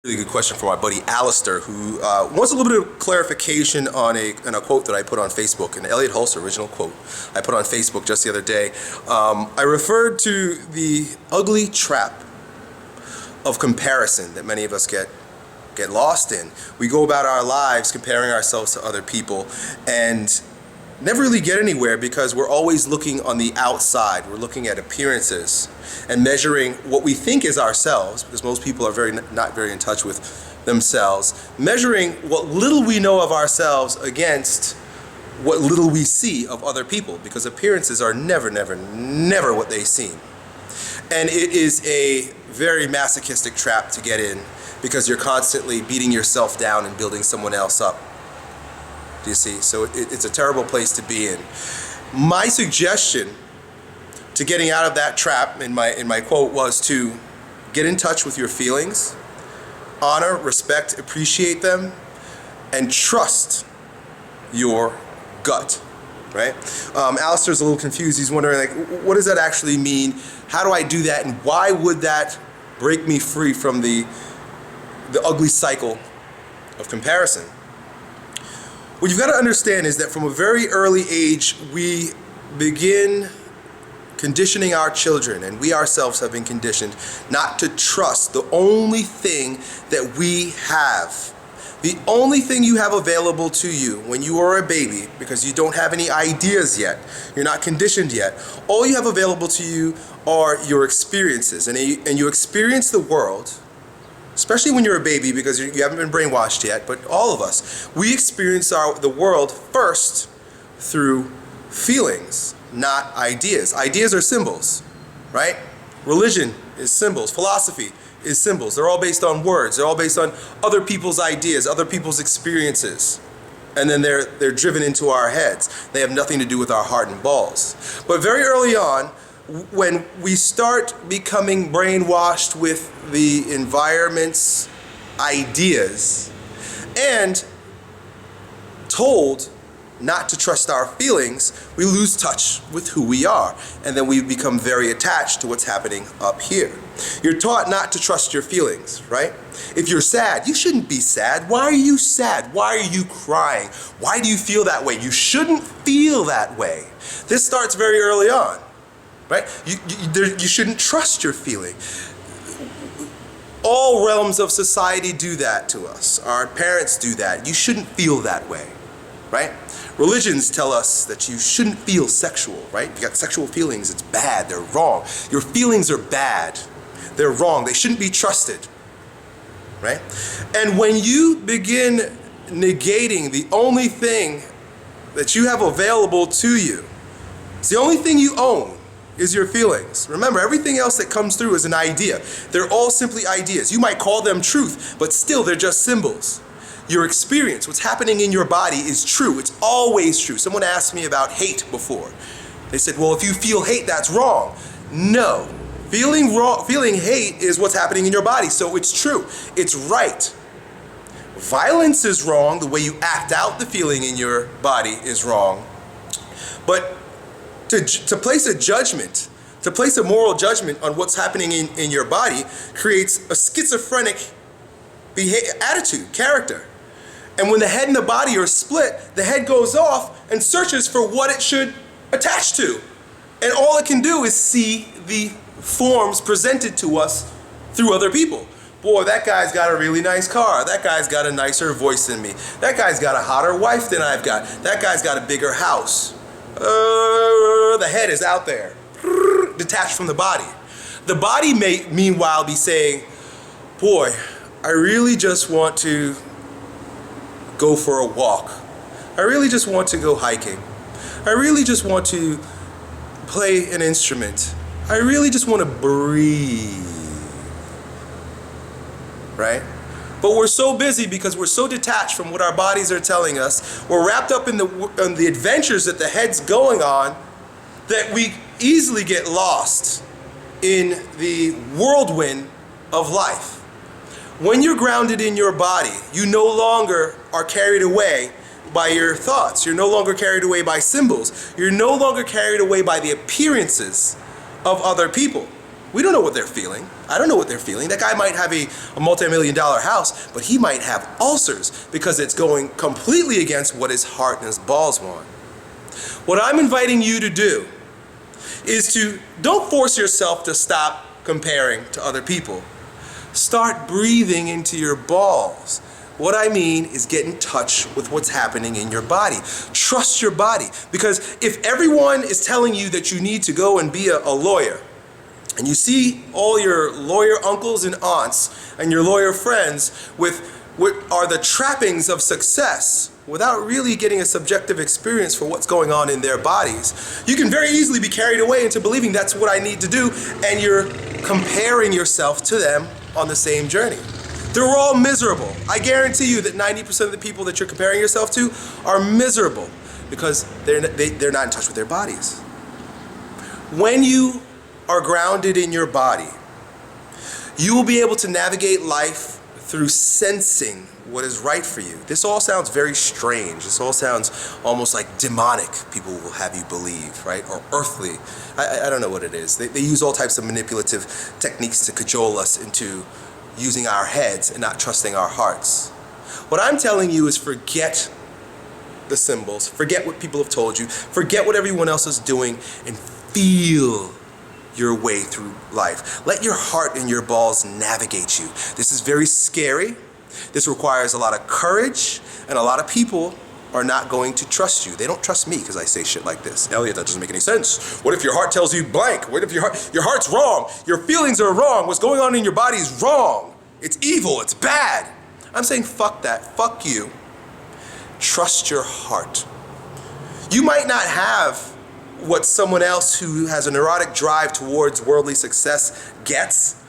Really good question from our buddy Alistair, who wants a little bit of clarification on a quote that I put on Facebook, an Elliot Hulse original quote I put on Facebook just the other day. I referred to the ugly trap of comparison that many of us get lost in. We go about our lives comparing ourselves to other people and never really get anywhere because we're always looking on the outside. We're looking at appearances and measuring what we think is ourselves, because most people are not very in touch with themselves, measuring what little we know of ourselves against what little we see of other people, because appearances are never what they seem. And it is a very masochistic trap to get in, because you're constantly beating yourself down and building someone else up. Do you see? So it's a terrible place to be in. My suggestion to getting out of that trap in my quote was to get in touch with your feelings, honor, respect, appreciate them, and trust your gut. Right? Alistair's a little confused. He's wondering, like, what does that actually mean? How do I do that? And why would that break me free from the ugly cycle of comparison? What you've got to understand is that from a very early age, we begin conditioning our children, and we ourselves have been conditioned not to trust the only thing that we have. The only thing you have available to you when you are a baby, because you don't have any ideas yet, you're not conditioned yet, all you have available to you are your experiences. And you experience the world, especially when you're a baby, because you haven't been brainwashed yet, but all of us, we experience the world first through feelings, not ideas. Ideas are symbols, right? Religion is symbols. Philosophy is symbols. They're all based on words. They're all based on other people's ideas, other people's experiences. And then they're driven into our heads. They have nothing to do with our heart and balls. But very early on, when we start becoming brainwashed with the environment's ideas and told not to trust our feelings, we lose touch with who we are, and then we become very attached to what's happening up here. You're taught not to trust your feelings, right? If you're sad, you shouldn't be sad. Why are you sad? Why are you crying? Why do you feel that way? You shouldn't feel that way. This starts very early on, right? You shouldn't trust your feeling. All realms of society do that to us. Our parents do that. You shouldn't feel that way, right? Religions tell us that you shouldn't feel sexual, right? You got sexual feelings, it's bad, they're wrong. Your feelings are bad, they're wrong, they shouldn't be trusted, right? And when you begin negating the only thing that you have available to you, it's the only thing you own is your feelings. Remember, everything else that comes through is an idea. They're all simply ideas. You might call them truth, but still they're just symbols. Your experience, what's happening in your body is true. It's always true. Someone asked me about hate before. They said, well, if you feel hate, that's wrong. No. Feeling hate is what's happening in your body, so it's true. It's right. Violence is wrong. The way you act out the feeling in your body is wrong. But to place a judgment, to place a moral judgment on what's happening in your body creates a schizophrenic attitude, character. And when the head and the body are split, the head goes off and searches for what it should attach to. And all it can do is see the forms presented to us through other people. Boy, that guy's got a really nice car. That guy's got a nicer voice than me. That guy's got a hotter wife than I've got. That guy's got a bigger house. The head is out there, detached from the body. The body may, meanwhile, be saying, boy, I really just want to go for a walk. I really just want to go hiking. I really just want to play an instrument. I really just want to breathe. Right? But we're so busy because we're so detached from what our bodies are telling us. We're wrapped up in the adventures that the head's going on that we easily get lost in the whirlwind of life. When you're grounded in your body, you no longer are carried away by your thoughts. You're no longer carried away by symbols. You're no longer carried away by the appearances of other people. We don't know what they're feeling. I don't know what they're feeling. That guy might have a multi-million-dollar house, but he might have ulcers because it's going completely against what his heart and his balls want. What I'm inviting you to do is to don't force yourself to stop comparing to other people. Start breathing into your balls. What I mean is get in touch with what's happening in your body. Trust your body. Because if everyone is telling you that you need to go and be a lawyer, and you see all your lawyer uncles and aunts and your lawyer friends with what are the trappings of success without really getting a subjective experience for what's going on in their bodies, you can very easily be carried away into believing that's what I need to do, and you're comparing yourself to them on the same journey. They're all miserable. I guarantee you that 90% of the people that you're comparing yourself to are miserable because they're not in touch with their bodies. When you are grounded in your body, you will be able to navigate life through sensing what is right for you. This all sounds very strange. This all sounds almost like demonic, people will have you believe, right? Or earthly. I don't know what it is. They use all types of manipulative techniques to cajole us into using our heads and not trusting our hearts. What I'm telling you is forget the symbols, forget what people have told you, forget what everyone else is doing, and feel your way through life. Let your heart and your balls navigate you. This is very scary. This requires a lot of courage, and a lot of people are not going to trust you. They don't trust me because I say shit like this. Elliot, that doesn't make any sense. What if your heart tells you blank? What if your heart's wrong? Your feelings are wrong. What's going on in your body is wrong. It's evil. It's bad. I'm saying fuck that. Fuck you. Trust your heart. You might not have what someone else who has a neurotic drive towards worldly success gets,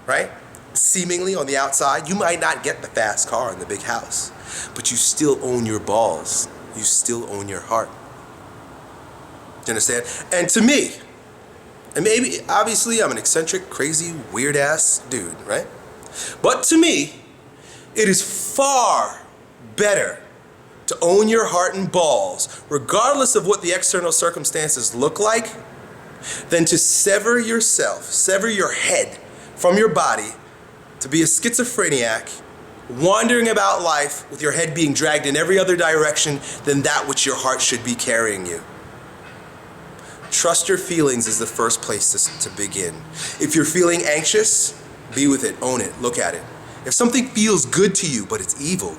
right? Seemingly on the outside. You might not get the fast car and the big house, but you still own your balls. You still own your heart. Do you understand? And to me, and maybe, obviously, I'm an eccentric, crazy, weird-ass dude, right? But to me, it is far better to own your heart and balls, regardless of what the external circumstances look like, than to sever yourself, sever your head from your body, to be a schizophrenic, wandering about life with your head being dragged in every other direction than that which your heart should be carrying you. Trust your feelings is the first place to begin. If you're feeling anxious, be with it, own it, look at it. If something feels good to you, but it's evil,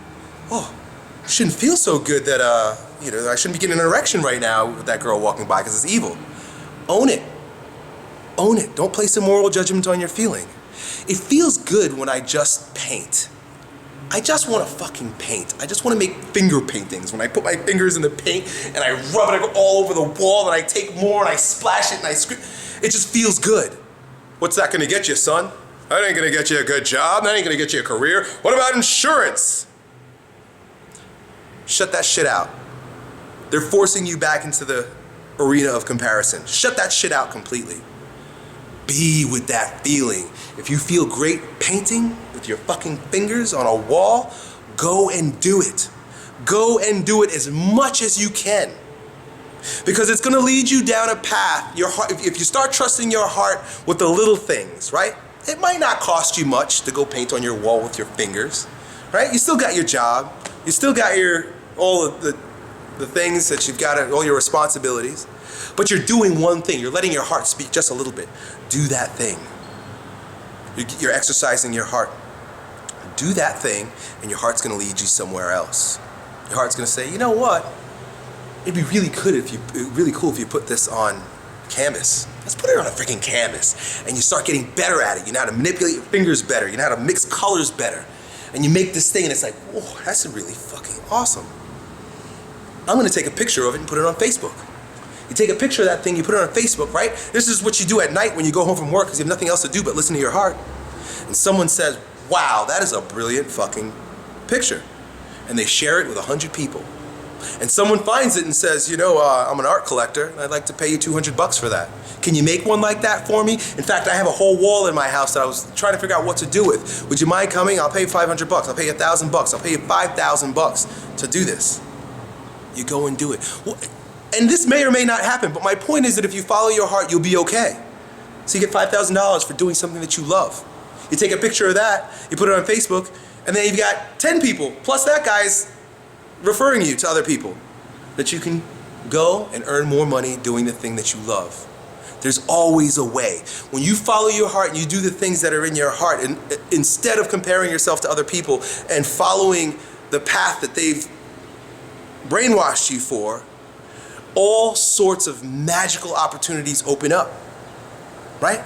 it shouldn't feel so good that, I shouldn't be getting an erection right now with that girl walking by because it's evil. Own it. Own it. Don't place a moral judgment on your feeling. It feels good when I just paint. I just want to fucking paint. I just want to make finger paintings. When I put my fingers in the paint and I rub it, I go all over the wall, and I take more and I splash it and I scream. It just feels good. What's that going to get you, son? That ain't going to get you a good job. That ain't going to get you a career. What about insurance? Shut that shit out. They're forcing you back into the arena of comparison. Shut that shit out completely. Be with that feeling. If you feel great painting with your fucking fingers on a wall, go and do it. Go and do it as much as you can. Because it's going to lead you down a path. Your heart, if you start trusting your heart with the little things, right? It might not cost you much to go paint on your wall with your fingers, right? You still got your job. You still got all of the things that you've got, all your responsibilities. But you're doing one thing. You're letting your heart speak just a little bit. Do that thing. You're exercising your heart. Do that thing, and your heart's going to lead you somewhere else. Your heart's going to say, you know what? It'd be really cool if you put this on canvas. Let's put it on a freaking canvas. And you start getting better at it. You know how to manipulate your fingers better. You know how to mix colors better. And you make this thing, and it's like, whoa, that's really fucking awesome. I'm going to take a picture of it and put it on Facebook. You take a picture of that thing, you put it on Facebook, right? This is what you do at night when you go home from work because you have nothing else to do but listen to your heart. And someone says, wow, that is a brilliant fucking picture. And they share it with 100 people. And someone finds it and says, I'm an art collector and I'd like to pay you $200 for that. Can you make one like that for me? In fact, I have a whole wall in my house that I was trying to figure out what to do with. Would you mind coming? I'll pay you $500. I'll pay you $1,000. I'll pay you $5,000 to do this. You go and do it. Well, and this may or may not happen, but my point is that if you follow your heart, you'll be okay. So you get $5,000 for doing something that you love. You take a picture of that, you put it on Facebook, and then you've got 10 people, plus that guy's referring you to other people, that you can go and earn more money doing the thing that you love. There's always a way. When you follow your heart and you do the things that are in your heart, and instead of comparing yourself to other people and following the path that they've brainwashed you for, all sorts of magical opportunities open up, right?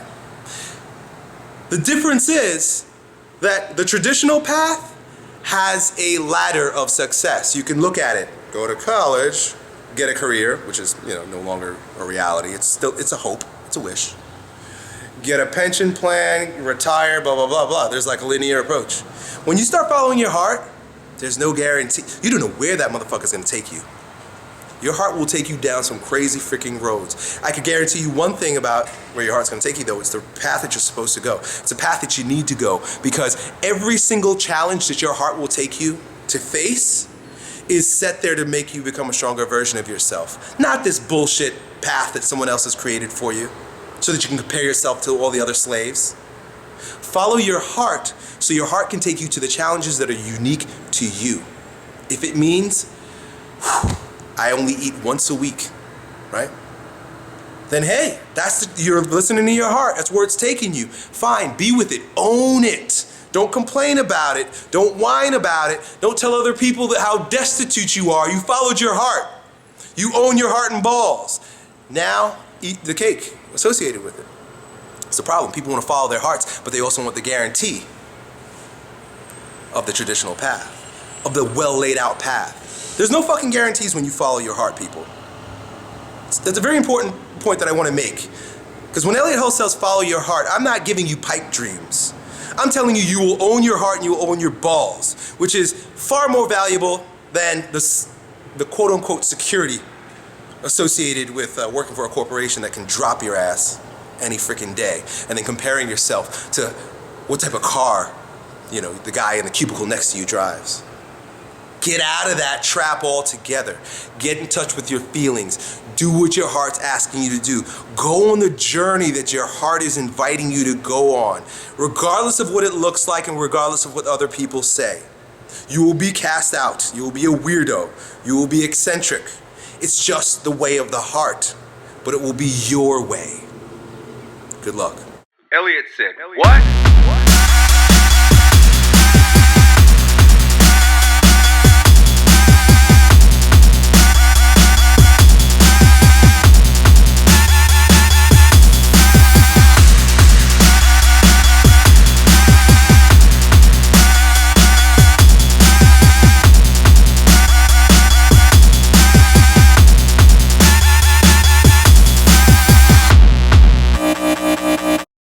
The difference is that the traditional path has a ladder of success. You can look at it, go to college, get a career, which is, no longer a reality. It's a hope, it's a wish. Get a pension plan, retire, blah, blah, blah, blah. There's like a linear approach. When you start following your heart, there's no guarantee. You don't know where that motherfucker's gonna take you. Your heart will take you down some crazy freaking roads. I could guarantee you one thing about where your heart's gonna take you though. It's the path that you're supposed to go. It's a path that you need to go, because every single challenge that your heart will take you to face is set there to make you become a stronger version of yourself. Not this bullshit path that someone else has created for you so that you can compare yourself to all the other slaves. Follow your heart so your heart can take you to the challenges that are unique to you. If it means, I only eat once a week, right? Then hey, you're listening to your heart. That's where it's taking you. Fine, be with it, own it. Don't complain about it. Don't whine about it. Don't tell other people how destitute you are. You followed your heart. You own your heart and balls. Now, eat the cake associated with it. It's the problem. People want to follow their hearts, but they also want the guarantee of the traditional path, of the well laid out path. There's no fucking guarantees when you follow your heart, people. That's a very important point that I want to make. Because when Elliot Hull says follow your heart, I'm not giving you pipe dreams. I'm telling you, you will own your heart and you will own your balls, which is far more valuable than the quote-unquote security associated with working for a corporation that can drop your ass any freaking day, and then comparing yourself to what type of car, the guy in the cubicle next to you drives. Get out of that trap altogether. Get in touch with your feelings. Do what your heart's asking you to do. Go on the journey that your heart is inviting you to go on, regardless of what it looks like and regardless of what other people say. You will be cast out. You will be a weirdo. You will be eccentric. It's just the way of the heart, but it will be your way. Good luck. Elliot said, what?